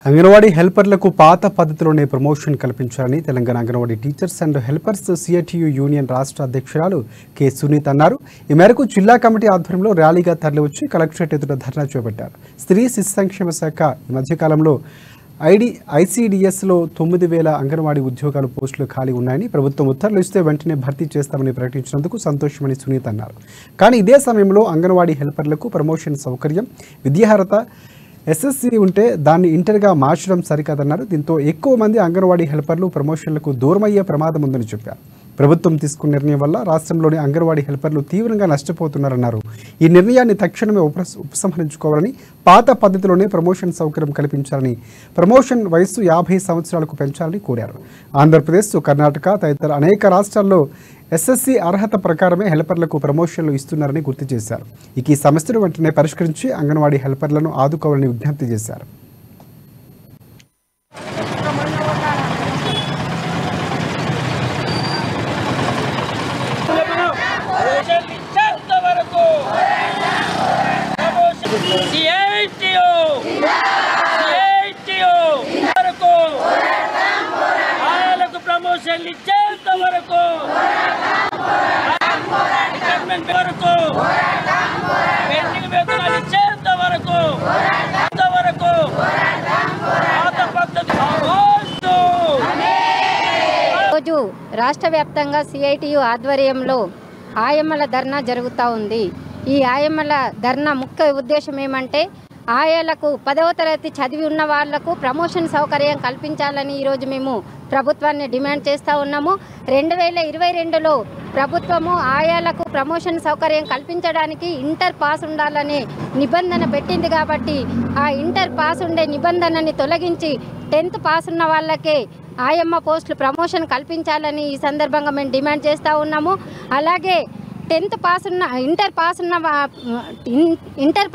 అంగన్వాడీ హెల్పర్లకు పాత పద్ధతిలోనే ప్రమోషన్ కల్పించాలని Telangana anganwadi teachers and helpers CITU union రాష్ట్ర అధ్యక్షురాలు కె సునీత అన్నారు. ఈ మేరకు జిల్లా కమిటీ ఆధ్వర్యంలో ర్యాలీగా తరలివచ్చి కలెక్టరేట్ ఎదుట ధర్నా చేపట్టారు. స్త్రీ శిశు సంక్షేమ శాఖ ఈ మధ్యకాలంలో ఐసిడిఎస్లో 9,000 అంగన్వాడీ ఉద్యోగాలు పోస్టులు ఖాళీ ఉన్నాయని, ప్రభుత్వం ఉత్తర్వులు ఇస్తే వెంటనే భర్తీ చేస్తామని ప్రకటించినందుకు సంతోషమని సునీత అన్నారు. కానీ ఇదే సమయంలో అంగన్వాడీ హెల్పర్లకు ప్రమోషన్ సౌకర్యం, విద్యార్హత ఎస్ఎస్సి ఉంటే దాన్ని ఇంటర్గా మార్చడం సరికాదన్నారు. దీంతో ఎక్కువ మంది అంగన్వాడీ హెల్పర్లు ప్రమోషన్లకు దూరమయ్యే ప్రమాదం ఉందని చెప్పారు. ప్రభుత్వం తీసుకున్న నిర్ణయం వల్ల రాష్ట్రంలోని అంగన్వాడీ హెల్పర్లు తీవ్రంగా నష్టపోతున్నారన్నారు. ఈ నిర్ణయాన్ని తక్షణమే ఉపసంహరించుకోవాలని, పాత పద్ధతిలోనే ప్రమోషన్ సౌకర్యం కల్పించాలని, ప్రమోషన్ వయస్సు 50 సంవత్సరాలకు పెంచాలని కోరారు. ఆంధ్రప్రదేశ్, కర్ణాటక తదితర అనేక రాష్ట్రాల్లో ఎస్ఎస్సి అర్హత ప్రకారమే హెల్పర్లకు ప్రమోషన్లు ఇస్తున్నారని గుర్తు చేశారు. ఈ సమస్యను వెంటనే పరిష్కరించి అంగన్వాడీ హెల్పర్లను ఆదుకోవాలని విజ్ఞప్తి చేశారు. రోజు రాష్ట్ర వ్యాప్తంగా సిఐటియు ఆధ్వర్యంలో ఆయమ్మల ధర్నా జరుగుతూ ఉంది. ఈ ఆయమ్మల ధర్నా ముఖ్య ఉద్దేశం ఏమంటే, ఆయాలకు 10వ తరగతి చదివి ఉన్న వాళ్లకు ప్రమోషన్ సౌకర్యం కల్పించాలని ఈరోజు మేము ప్రభుత్వాన్ని డిమాండ్ చేస్తూ ఉన్నాము. 2022లో ప్రభుత్వము ఆయాలకు ప్రమోషన్ సౌకర్యం కల్పించడానికి ఇంటర్ పాస్ ఉండాలనే నిబంధన పెట్టింది. కాబట్టి ఆ ఇంటర్ పాస్ ఉండే నిబంధనని తొలగించి 10th పాస్ ఉన్న వాళ్ళకే ఆయమ్మ పోస్టులు ప్రమోషన్ కల్పించాలని ఈ సందర్భంగా మేము డిమాండ్ చేస్తూ ఉన్నాము. అలాగే 10th పాస్ ఉన్న ఇంటర్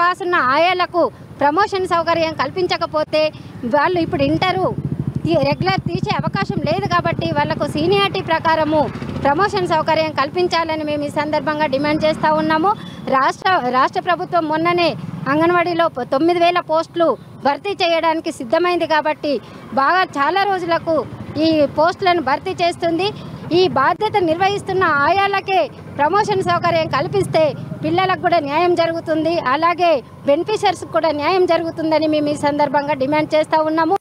పాస్ ఉన్న ఆయాలకు ప్రమోషన్ సౌకర్యం కల్పించకపోతే వాళ్ళు ఇప్పుడు ఇంటరు రెగ్యులర్ తీసే అవకాశం లేదు. కాబట్టి వాళ్ళకు సీనియారిటీ ప్రకారము ప్రమోషన్ సౌకర్యం కల్పించాలని మేము ఈ సందర్భంగా డిమాండ్ చేస్తూ ఉన్నాము. రాష్ట్ర ప్రభుత్వం మొన్ననే అంగన్వాడీలో 9,000 పోస్టులు భర్తీ చేయడానికి సిద్ధమైంది. కాబట్టి చాలా రోజులకు ఈ పోస్టులను భర్తీ చేస్తుంది. ఈ బాధ్యత నిర్వహిస్తున్న ఆయాలకే ప్రమోషన్ సౌకర్యం కల్పిస్తే పిల్లలకు కూడా న్యాయం జరుగుతుంది, అలాగే బెనిఫిషరీస్కి కూడా న్యాయం జరుగుతుందని మేము ఈ సందర్భంగా డిమాండ్ చేస్తూ ఉన్నాము.